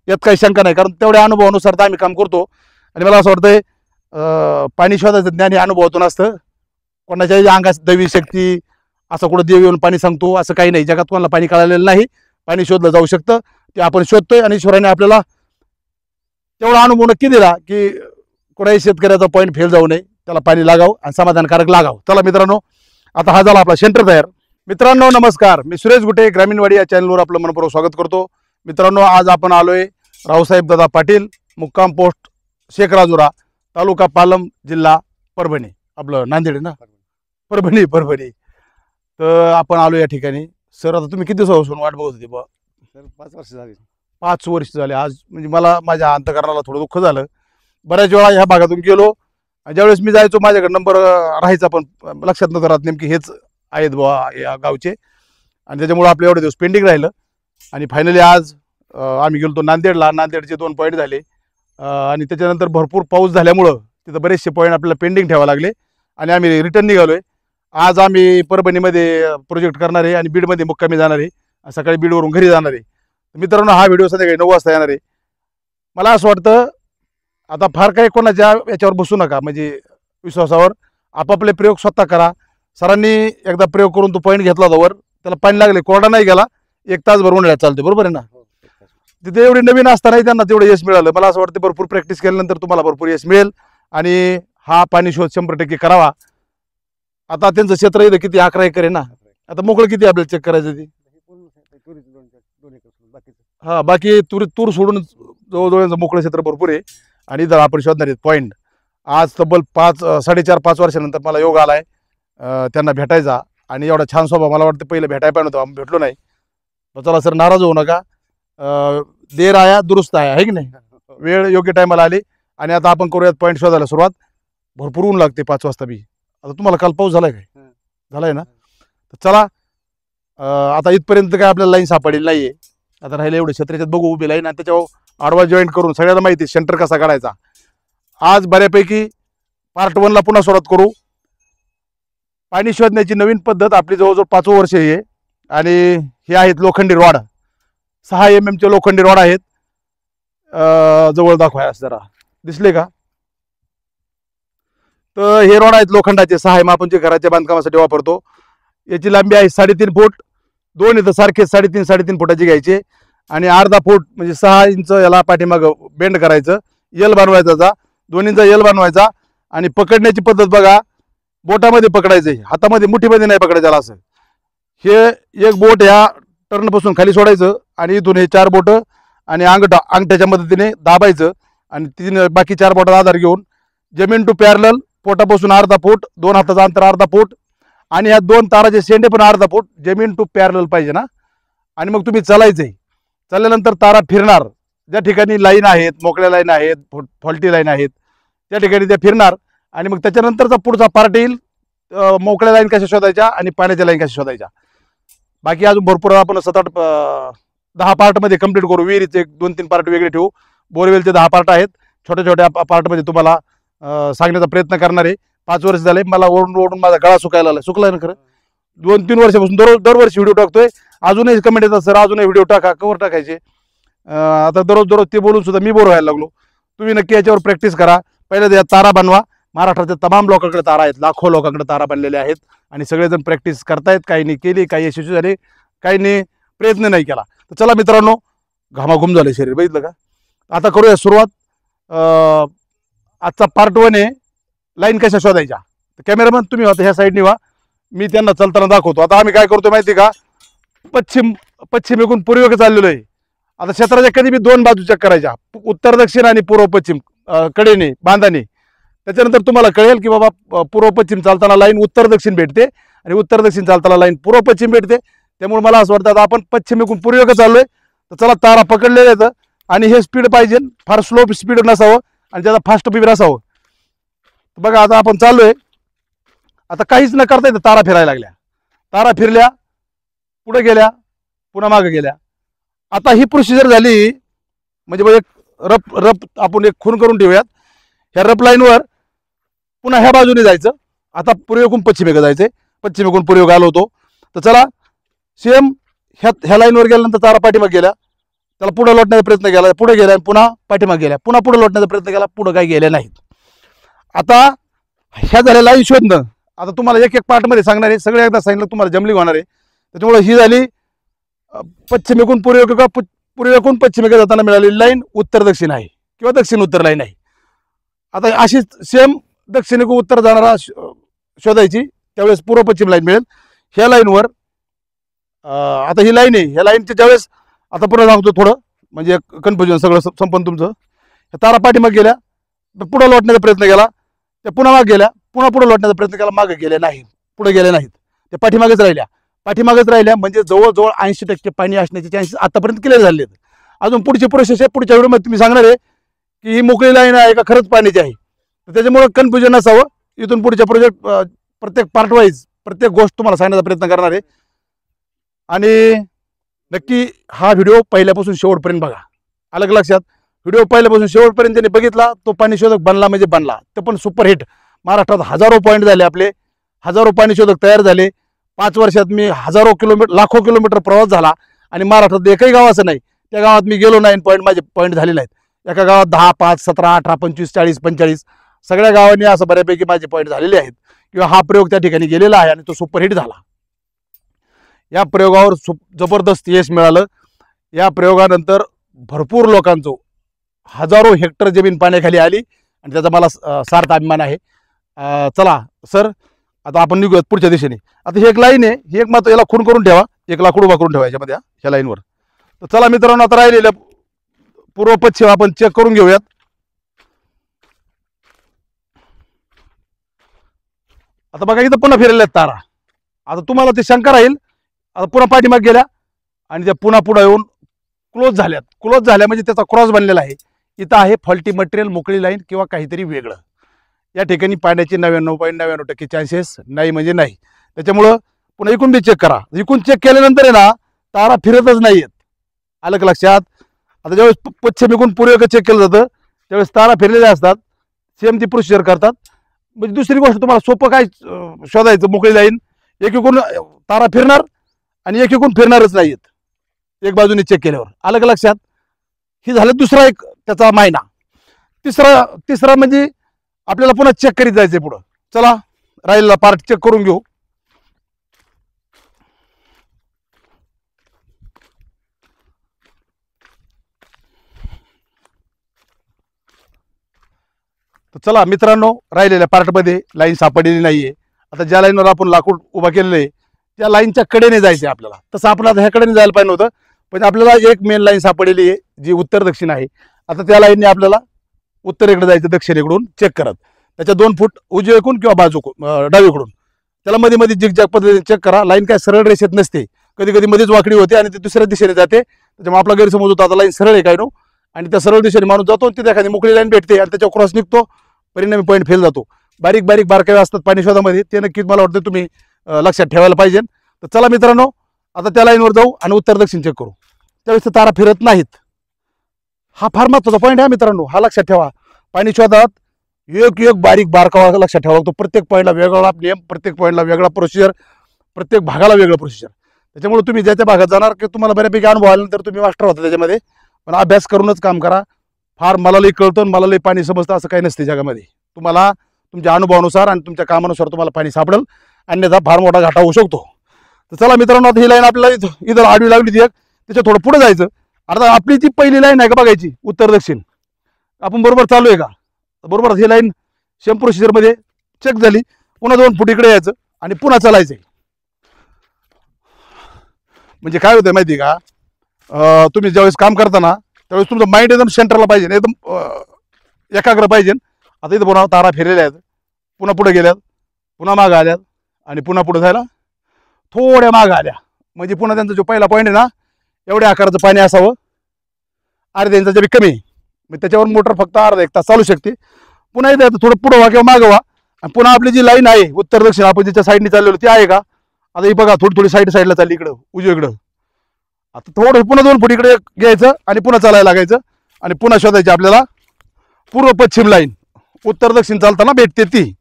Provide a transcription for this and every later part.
यात काही शंका नाही, कारण तेवढ्या अनुभवानुसार तर आम्ही काम करतो. आणि मला असं वाटतंय पाणी शोधायचं ज्ञान हे अनुभवातून असतं. कोणाच्याही अंगात दैवी शक्ती असं कुठं देव येऊन पाणी सांगतो असं काही नाही. जगात कोणाला पाणी कळालेलं नाही. पाणी शोधलं जाऊ शकतं, ते आपण शोधतोय. आणि ईश्वराने आपल्याला तेवढा अनुभव नक्की दिला की कोणाही शेतकऱ्याचा पॉईंट फेल जाऊ नये, त्याला पाणी लागावं आणि समाधानकारक लागावं. चला मित्रांनो, आता हा झाला आपला सेंटर तयार. मित्रांनो नमस्कार, मी सुरेश गुटे ग्रामीणवाडी या चॅनलवर आपलं मनपूर्वक स्वागत करतो. मित्रांनो, आज आपण आलोय रावसाहेब दादा पाटील, मुक्काम पोस्ट शेख राजुरा, तालुका पालम, जिल्हा परभणी. आपलं नांदेड ना, परभणी. तर आपण आलो या ठिकाणी. सर, आता तुम्ही किती दिवसापासून वाट बघत होते? बा सर 5 वर्ष झाली. 5 वर्ष झाले. आज म्हणजे मला माझ्या अंतकरणाला थोडं दुःख झालं. बऱ्याच वेळा ह्या भागातून गेलो, ज्यावेळेस मी जायचो माझ्याकडे नंबर राहायचा, पण लक्षात नव्हतं राहत नेमकी हेच आहेत बुवा या गावचे. आणि त्याच्यामुळे आपलं एवढे दिवस पेंडिंग राहिलं. आणि फायनली आज आम्ही गेलो नांदेडला. नांदेडचे 2 पॉईंट झाले. आणि त्याच्यानंतर भरपूर पाऊस झाल्यामुळं तिथं बरेचसे पॉईंट आपल्याला पेंडिंग ठेवावे लागले. आणि आम्ही रिटर्न निघालोय. आज आम्ही परभणीमध्ये प्रोजेक्ट करणार आहे आणि बीडमध्ये मुक्कामी जाणार आहे. सकाळी बीडवरून घरी जाणार आहे. मित्रांनो, हा व्हिडिओ संध्याकाळी 9 वाजता येणार आहे. मला असं वाटतं आता फार काही कोणाच्या याच्यावर बसू नका, म्हणजे विश्वासावर आपापले प्रयोग स्वतः करा. सरांनी एकदा प्रयोग करून तो पॉईंट घेतला होता वर, त्याला पाणी लागले, कोरडा नाही गेला, 1 तासभर उन्हाळ्यात चालते. बरोबर आहे ना? तिथे एवढी नवीन असतानाही त्यांना तेवढं यश मिळालं. मला असं वाटतं भरपूर प्रॅक्टिस केल्यानंतर तुम्हाला भरपूर यश मिळेल. आणि हा पाणी शोध 100% करावा. आता त्यांचं क्षेत्र इथं किती 11 एकर आहे ना. आता मोकळं किती आपल्याला चेक करायचं ते? हा, बाकी तूर सोडून जवळजवळ मोकळं क्षेत्र भरपूर आहे. आणि इथं आपण शोधणार आहेत पॉईंट. आज तब्बल 4.5 वर्षानंतर मला योग आलाय त्यांना भेटायचा. आणि एवढा छान स्वभाव मला वाटतं पहिलं भेटायला पाहिजे होतं, आम्ही भेटलो नाही. चला सर, नाराज होऊ नका. देर आया दुरुस्त आया, आहे की नाही? वेळ योग्य टायमाला आली. आणि आता आपण करूयात पॉईंट शोधायला सुरुवात. भरपूर ऊन लागते 5 वाजता बी. आता तुम्हाला काल पाऊस झालाय काय? झालाय ना? तर चला, आता इथपर्यंत काय आपल्याला लाईन सापडलेली नाहीये. आता राहिले एवढे क्षेत्राच्यात बघू उभी लाईन, आणि त्याच्यावर आडवा जॉईंट करून सगळ्याला माहिती सेंटर कसा काढायचा. आज बऱ्यापैकी पार्ट 1ला पुन्हा सुरुवात करू. पाणी शोधण्याची नवीन पद्धत आपली जवळजवळ 5वं वर्ष आहे. आणि हे आहेत लोखंडी रॉड, 6 mm चे लोखंडी रॉड आहेत. जवळ दाखवाय जरा, दिसले का? तर हे रॉड आहेत लोखंडाचे, 6 mm, आपण जे घराच्या बांधकामासाठी वापरतो. याची लांबी आहे 3.5 फूट. 2 इथं सारखे 3.5 फुटाचे घ्यायचे. आणि अर्धा फूट म्हणजे 6 इंच याला पाठीमागं बेंड करायचं, यल बनवायचा, 2 इंच यल बनवायचा. आणि पकडण्याची पद्धत बघा, बोटामध्ये पकडायचं, हातामध्ये मुठीमध्ये नाही पकडायचं. असं हे एक बोट ह्या टर्नपासून खाली सोडायचं, आणि इथून हे 4 बोटं आणि अंगठ्याच्या मदतीने दाबायचं. आणि बाकी 4 बोटाचा आधार घेऊन जमीन टू पॅरलल, पोटापासून अर्धा फूट, 2 हाताचं अंतर अर्धा फूट. आणि ह्या 2 ताराचे शेंडे पण अर्धा फूट, जमीन टू पॅरलल पाहिजे ना. आणि मग तुम्ही चालायचंय. चालल्यानंतर तारा फिरणार. ज्या ठिकाणी लाईन आहेत, मोकळ्या लाईन आहेत, फॉल्टी लाईन आहेत, त्या ठिकाणी त्या फिरणार. आणि मग त्याच्यानंतरचा पुढचा पार्ट येईल, मोकळ्या लाईन कशा शोधायच्या आणि पाण्याच्या लाईन कशा शोधायच्या. बाकी अजून भरपूर आपण 7-8-10 पार्टमध्ये कंप्लीट करू. विहिरीचे 2-3 पार्ट वेगळे ठेवू. बोरवेलचे 10 पार्ट आहेत. छोट्या पार्टमध्ये तुम्हाला सांगण्याचा प्रयत्न करणार आहे. 5 वर्ष झाले मला ओढून माझा गळा सुकायला लागला. सुकलाय ना खरं? 2-3 वर्षापासून दरवर्षी व्हिडिओ टाकतोय. अजूनही कमेंट येतात, सर अजूनही व्हिडिओ टाका, कवर टाकायचे. आता दररोज ते बोलून सुद्धा मी बोर व्हायला लागलो. तुम्ही नक्की याच्यावर प्रॅक्टिस करा. पहिले या तारा बनवा. महाराष्ट्राच्या तमाम लोकांकडे तारा आहेत, लाखो लोकांकडे तारा बनलेले आहेत. आणि सगळेजण प्रॅक्टिस करतायत. काहींनी केली, काही यशस्वी झाले, काहींनी प्रयत्न नाही केला. तर चला मित्रांनो, घामाघूम झाले शरीर, बघितलं का? आता करूया सुरुवात. आजचा पार्ट 1 आहे लाईन कशा शोधायच्या. कॅमेरामॅन तुम्ही आता ह्या साईडनी व्हा, मी त्यांना चालताना दाखवतो. आता आम्ही काय करतो माहिती का, पश्चिमेकडून पूर्वेकडे चाललेलो आहे. आता क्षेत्राच्या कधी बी 2 बाजू चेक करायच्या, उत्तर दक्षिण आणि पूर्व पश्चिम कडेने बांधाने. त्याच्यानंतर तुम्हाला कळेल की बाबा पूर्व पश्चिम चालताना लाईन उत्तर दक्षिण भेटते आणि उत्तर दक्षिण चालताना लाईन पूर्व पश्चिम भेटते. त्यामुळे मला असं वाटतं आता आपण पश्चिमेकडून पूर्वेकडे चाललोय. तर चला, तारा पकडलेले आहेत. आणि हे स्पीड पाहिजे, फार स्लो स्पीड नसावं आणि त्याचा फास्ट स्पीड असावं. बघा आता आपण चाललोय. आता काहीच न करता येतं, तारा फिरायला लागल्या. तारा फिरल्या, पुढे गेल्या, पुन्हा मागे गेल्या. आता ही प्रोसिजर झाली. म्हणजे एक रप आपण एक खून करून ठेवूयात. ह्या रप लाईनवर पुन्हा ह्या बाजूने जायचं. आता पूर्वेकडून पश्चिमेकडे जायचंय, पश्चिमेकडून पूर्वेकडे आलो होतो. तर चला, सेम ह्या लाईनवर गेल्यानंतर तारा पाठीमागे गेल्या. त्याला पुढे लोटण्याचा प्रयत्न केला, पुढे गेल्या, पुन्हा पाठीमागे गेल्या, पुन्हा पुढे लोटण्याचा प्रयत्न केला, पुढे काही गेले नाहीत. आता ह्या झाल्या लाईन शोधणं. आता तुम्हाला एक एक पार्टमध्ये सांगणार आहे, सगळे एकदा सांगितलं तुम्हाला जमली होणार आहे. त्याच्यामुळे ही झाली पश्चिमेकडून पूर्वेकडून पश्चिमेकडे जाताना मिळालेली लाईन उत्तर दक्षिण आहे किंवा दक्षिण उत्तर लाईन आहे. आता अशीच सेम दक्षिणेकडून उत्तर जाणारा शोधायची, त्यावेळेस पूर्व पश्चिम लाईन मिळेल. ह्या लाईनवर आता ही लाईन आहे, ह्या लाईनच्या ज्यावेळेस आता पुन्हा सांगतो थोडं म्हणजे कन्फ्युजन सगळं संपन्न तुमचं. तारा पाठीमागे गेल्या, पुढे लोटण्याचा प्रयत्न केला, त्या पुन्हा मागे गेल्या, पुन्हा पुढे लोटण्याचा प्रयत्न केला, मागे गेले नाही, पुढे गेले नाहीत, ते पाठीमागेच राहिल्या. म्हणजे जवळजवळ 80% पाणी असण्याचे चान्सेस आतापर्यंत क्लिअर झाले आहेत. अजून पुढची प्रोसेस आहे, पुढच्या व्हिडिओमध्ये तुम्ही सांगणार आहे की ही मोकळी लाईन आहे का खरंच पाण्याची आहे. तर त्याच्यामुळे कन्फ्युजन नसावं. इथून पुढच्या प्रोजेक्ट प्रत्येक पार्ट वाईज प्रत्येक गोष्ट तुम्हाला सांगण्याचा प्रयत्न करणार आहे. आणि नक्की हा व्हिडिओ पहिल्यापासून शेवटपर्यंत बघा. अलग लक्षात, व्हिडिओ पहिल्यापासून शेवटपर्यंत ज्यांनी बघितला तो पाणी शोधक बनला म्हणजे बनला. ते पण सुपरहिट. महाराष्ट्रात हजारो पॉईंट झाले, आपले हजारो पाणी शोधक तयार झाले. 5 वर्षात मी लाखो किलोमीटर प्रवास झाला आणि महाराष्ट्रात एकही गाव असं नाही त्या गावात मी गेलो नाही माझे पॉईंट झाले नाहीत. एका गावात 10, 5, 17, 18, 25, 40, 45 सगळ्या गावांनी असं बऱ्यापैकी माझे पॉईंट झालेले आहेत किंवा हा प्रयोग त्या ठिकाणी गेलेला आहे आणि तो सुपरहिट झाला. या प्रयोगावर जबरदस्त यश मिळालं. या प्रयोगानंतर भरपूर लोकांचं हजारो हेक्टर जमीन पाण्याखाली आली आणि त्याचा मला सार्थ अभिमान आहे. चला सर, आता आपण निघूयात पुढच्या दिशेने. आता ही एक लाईन आहे, ही एक मात्र याला खूण करून ठेवा, एक लाकूड उभा करून ठेवा याच्यामध्ये ह्या लाईनवर. तर चला मित्रांनो, आता राहिलेल्या पूर्व पश्चिम आपण चेक करून घेऊयात. आता बघा इथं पुन्हा फिरलेल्या तारा. आता तुम्हाला ते शंका राहील, आता पुन्हा पाठीमागे गेल्या आणि त्या पुन्हा पुढे येऊन क्लोज झाल्या म्हणजे त्याचा क्रॉस बनलेला आहे. इथं आहे फॉल्टी मटेरियल, मोकळी लाईन किंवा काहीतरी वेगळं. या ठिकाणी पाण्याचे 99.99% चान्सेस नाही म्हणजे नाही. त्याच्यामुळं पुन्हा इकून बी चेक करा. इकून चेक केल्यानंतर आहे ना तारा फिरतच नाहीयेत. अलग लक्षात. आता ज्यावेळेस पश्चिमेकडून पूर्वेकडे चेक केलं जातं त्यावेळेस तारा फिरलेल्या असतात. सेम ती प्रोसिजर करतात. म्हणजे दुसरी गोष्ट तुम्हाला सोपं काय शोधायचं, मोकळी लाईन एकीकडून तारा फिरणार आणि एकीकडून फिरणारच नाहीत एक बाजूने चेक केल्यावर. अलग लक्षात. ही झालं दुसरा एक त्याचा मायना. तिसरा म्हणजे आपल्याला पुन्हा चेक करीत जायचंय पुढं. चला राहिलेला पार्ट चेक करून घेऊ. तर चला मित्रांनो, राहिलेल्या पार्टमध्ये लाईन सापडलेली नाहीये. आता ज्या लाईनवर आपण लाकूड उभा केलेलं आहे त्या लाईनच्या कडेने जायचं आहे आपल्याला. तसं आपण आता ह्या कडेने जायला पाहिजे नव्हतं, पण आपल्याला एक मेन लाईन सापडलेली आहे जी उत्तर दक्षिण आहे. आता त्या लाईनने आपल्याला उत्तरेकडे जायचं दक्षिणेकडून चेक करत. त्याच्या 2 फूट उजवीकडून किंवा डावीकडून त्याला मध्ये मध्ये जिगजॅग पद्धतीने चेक करा. लाईन काय सरळ रेषेत नसते, कधी कधी मध्येच वाकडी होते आणि ती दुसऱ्या दिशेने जाते. त्याच्यामुळे आपला गैरसमज होतो आता लाईन सरळ आहे काय नो, आणि त्या सरळ दिशेने माणूस जातो, तिथे एखादी मोकळी लाईन भेटते आणि त्याच्यावर क्रॉस निघतो, परिणामी पॉईंट फेल जातो. बारीक बारकावे असतात पाणी शोधामध्ये, ते नक्कीच मला वाटतं तुम्ही लक्षात ठेवायला पाहिजे. तर चला मित्रांनो, आता त्या लाईनवर जाऊ आणि उत्तर दक्षिण चेक करू. त्यावेळेस तारा फिरत नाहीत. हा फार महत्वाचा पॉईंट आहे मित्रांनो, हा लक्षात ठेवा. पाणी शोधात एक बारीक बारकावा लक्षात ठेवा लागतो. प्रत्येक पॉईंटला वेगळा नियम, प्रत्येक पॉईंटला वेगळा प्रोसिजर, प्रत्येक भागाला वेगळं प्रोसिजर. त्याच्यामुळे तुम्ही ज्या त्या भागात जाणार की तुम्हाला बऱ्यापैकी अनुभव आल्यानंतर तुम्ही मास्टर होता त्याच्यामध्ये. पण अभ्यास करूनच काम करा. फार मला लई कळतं, मला लई पाणी समजतं असं काही नसते जगामध्ये. तुम्हाला तुमच्या अनुभवानुसार आणि तुमच्या कामानुसार तुम्हाला पाणी सापडेल, अन्यथा फार मोठा घाटा होऊ शकतो. तर चला मित्रांनो, आता ही लाईन आपल्याला इथं आडवी लागली ती एक, त्याच्या थोडं पुढे जायचं. आता आपली ती पहिली लाईन आहे का बघायची, उत्तर दक्षिण. आपण बरोबर चालू आहे का, बरोबर ही लाईन सेम प्रोसिजरमध्ये चेक झाली. पुन्हा 2 फूट इकडे यायचं आणि पुन्हा चालायचं. म्हणजे काय होतं माहिती का, तुम्ही ज्यावेळेस काम करताना त्यावेळेस तुमचं माइंड एकदम सेंटरला पाहिजे, एकदम एकाग्र पाहिजे. आता इथं पुन्हा तारा फिरलेल्या आहेत, पुन्हा पुढे गेल्यात, पुन्हा मागं आल्यात आणि पुन्हा पुढे जायला थोड्या मागं आल्या. म्हणजे पुन्हा त्यांचा जो पहिला पॉईंट आहे ना, एवढ्या आकाराचं पाणी असावं, अर्ध्या इंचाच्या बी कमी. मग त्याच्यावर मोटर फक्त अर्धा 1 तास चालू शकते. पुन्हा इथे थोडं पुढं व्हा किंवा मागं व्हा आणि पुन्हा आपली जी लाईन आहे उत्तर दक्षिण आपण ज्याच्या साईडने चाललेलो ती आहे का. आता ही बघा थोडी साईडला चालली इकडं उजवीकडं. आता थोडं पुन्हा 2 फूट इकडे घ्यायचं आणि पुन्हा चालायला लागायचं आणि पुन्हा शोधायची आपल्याला पूर्व पश्चिम लाईन. उत्तर दक्षिण चालताना भेटते ती.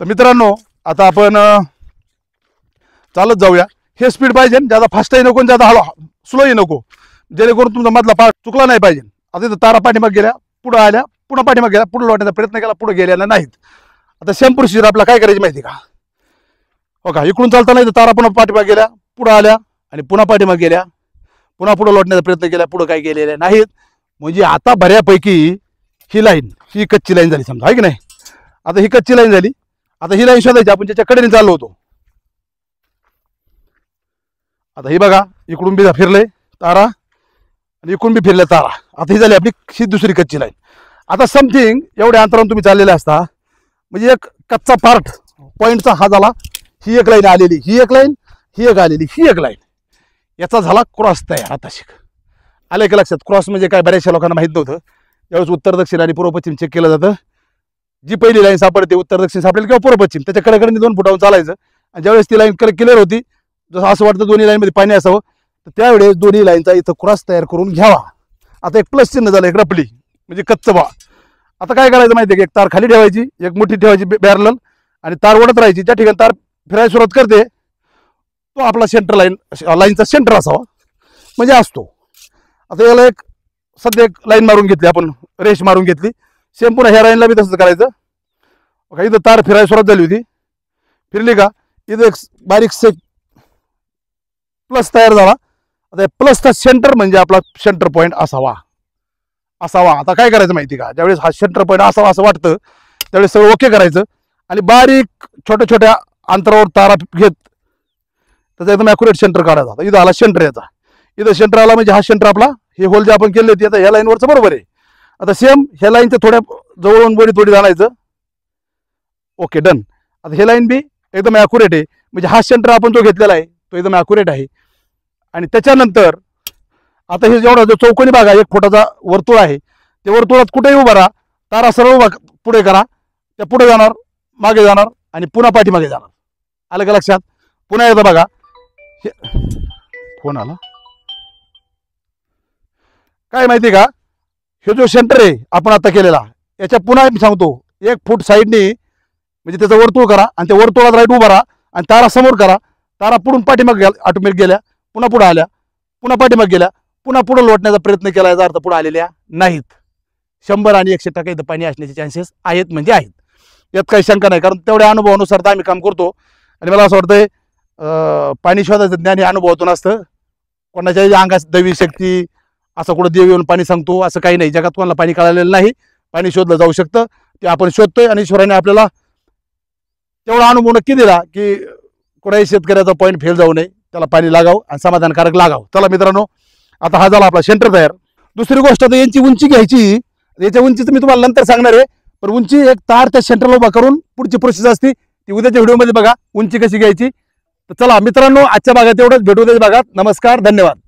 तर मित्रांनो, आता आपण चालत जाऊया. हे स्पीड पाहिजे, ज्यादा फास्टही नको ज्यादा स्लोही नको. जेणेकरून तुमचा मधला पार्ट चुकला नाही पाहिजे. आता इथं तारा पाठीमाग गेल्या, पुढे आल्या, पुन्हा पाठीमाग गेल्या, पुढे लोटण्याचा प्रयत्न केला, पुढे गेलेला नाहीत. आता सेम प्रोसिजर आपला काय करायची माहिती का? हो का, इकडून चालताना इथं तारा पुन्हा पाठीमाग गेल्या, पुढे आल्या आणि पुन्हा पाठीमाग गेल्या, पुन्हा पुढे लोटण्याचा प्रयत्न केला, पुढे काय गेलेले नाहीत. म्हणजे आता बऱ्यापैकी ही लाईन, ही कच्ची लाईन झाली समजा, आहे की नाही? आता ही कच्ची लाईन झाली. आता ही लाईन शोधायची, आपण त्याच्या कडेने चाललो होतो. आता ही बघा, इकडून बी फिरले तारा आणि इकडून बी फिरले तारा. आता ही झाली आपली ही दुसरी कच्ची लाईन. आता समथिंग एवढ्या अंतरावरून तुम्ही चाललेले असता, म्हणजे एक कच्चा पार्ट पॉईंटचा हा झाला. ही एक लाईन आलेली, ही एक लाईन, ही एक आलेली, ही एक लाईन, याचा झाला क्रॉस तयार. आता शिक आलं का लक्षात? क्रॉस म्हणजे काय बऱ्याचशा लोकांना माहीत नव्हतं. यावेळेस उत्तर दक्षिण आणि पूर्व पश्चिम चेक केलं जातं. जी पहिली लाईन सापडते उत्तर दक्षिण सापडेल किंवा पूर्व पश्चिम, त्याच्या कडेकडे 2 फुटावरून चालायचं. आणि ज्यावेळेस ती लाईन क्लिअर होती, जसं असं वाटतं दोन्ही लाईनमध्ये पाणी असावं, तर त्यावेळेस दोन्ही लाईनचा इथं क्रॉस तयार करून घ्यावा. आता एक प्लस चिन्ह झालं, एक रपली म्हणजे कच्चं बा. आता काय करायचं माहिती आहे की एक तार खाली ठेवायची, एक मोठी ठेवायची पॅरलल, आणि तार ओढत राहायची. ज्या ठिकाणी तार फिरायला सुरुवात करते तो आपला सेंटर लाईनचा सेंटर असावा, म्हणजे असतो. आता याला एक सध्या एक लाईन मारून घेतली आपण, रेष मारून घेतली. सेम पुन्हा ह्या लाईनला बी तसंच करायचं. बघा इथं तार फिरायला सुरुवात झाली होती, फिरली का इथं एक बारीक से प्लस तयार झाला. आता प्लसचा सेंटर म्हणजे आपला सेंटर पॉईंट असावा. आता काय करायचं माहिती का? ज्यावेळेस हा सेंटर पॉईंट असावा असं वाटतं, त्यावेळेस सगळं ओके करायचं आणि बारीक छोट्या छोट्या अंतरावर तारा घेत त्याचा एकदम ॲक्युरेट सेंटर काढायचा. इथं आला सेंटर याचा, इथं सेंटर आला म्हणजे हा सेंटर आपला, हे होल जे आपण केले होते आता ह्या लाईनवरचं बरोबर आहे. आता सेम ह्या लाईनच्या थोड्या जवळून बोडी थोडी जाणायचं. Okay done. आता हे लाईन बी एकदम ॲक्युरेट आहे, म्हणजे हा सेंटर आपण जो घेतलेला आहे तो एकदम ॲक्युरेट आहे. आणि त्याच्यानंतर आता हे जेवढा जो चौकोनी भाग आहे, 1 फुटाचा वर्तुळ आहे, ते वर्तुळात कुठेही उभा राहा, तारा सरळ उभा पुढे करा, त्या पुढे जाणार, मागे जाणार आणि पुन्हा पाठीमागे जाणार. आलं का लक्षात? पुन्हा एकदा बघा, फोन आला काय माहिती का? हे जो सेंटर आहे आपण आता केलेला, याच्या पुन्हा मी सांगतो 1 फूट साईडने म्हणजे त्याचं वर्तुळ करा आणि त्या वर्तुळात राईट उभा राहा आणि तारा समोर करा. तारा पुढून पाठीमागे ऑटोमॅटिक गेल्या, पुन्हा पुढे आल्या, पुन्हा पाठीमागे गेल्या, पुन्हा पुढे लोटण्याचा प्रयत्न केला, याचा अर्थ पुढे आलेल्या नाहीत. 100 आणि 100% इथं पाणी असण्याचे चान्सेस आहेत म्हणजे आहेत, यात काही शंका नाही. कारण तेवढ्या अनुभवानुसार तर आम्ही काम करतो. आणि मला असं वाटतंय पाणी शोधायचं ज्ञान हे अनुभवातून असतं. कोणाच्याही अंगात दैवी शक्ती, असं कुठं देव येऊन पाणी सांगतो असं काही नाही. जगात कोणाला पाणी कळालेलं नाही. पाणी शोधलं जाऊ शकतं, ते आपण शोधतोय. आणि ईश्वराने आपल्याला तेवढा अनुभव नक्की दिला की कोणाही शेतकऱ्याचा पॉईंट फेल जाऊ नये, त्याला पाणी लागावं आणि समाधानकारक लागावं. चला मित्रांनो, आता हा झाला आपला सेंटर तयार. दुसरी गोष्ट तर यांची उंची घ्यायची. याच्या उंचीचं मी तुम्हाला नंतर सांगणार आहे, पण उंची एक तार त्या सेंटरला उभा करून पुढची प्रोसेस असते ती उद्याच्या व्हिडिओमध्ये बघा उंची कशी घ्यायची. तर चला मित्रांनो, आजच्या भागात एवढंच, भेटू उद्याच्या भागात. नमस्कार, धन्यवाद.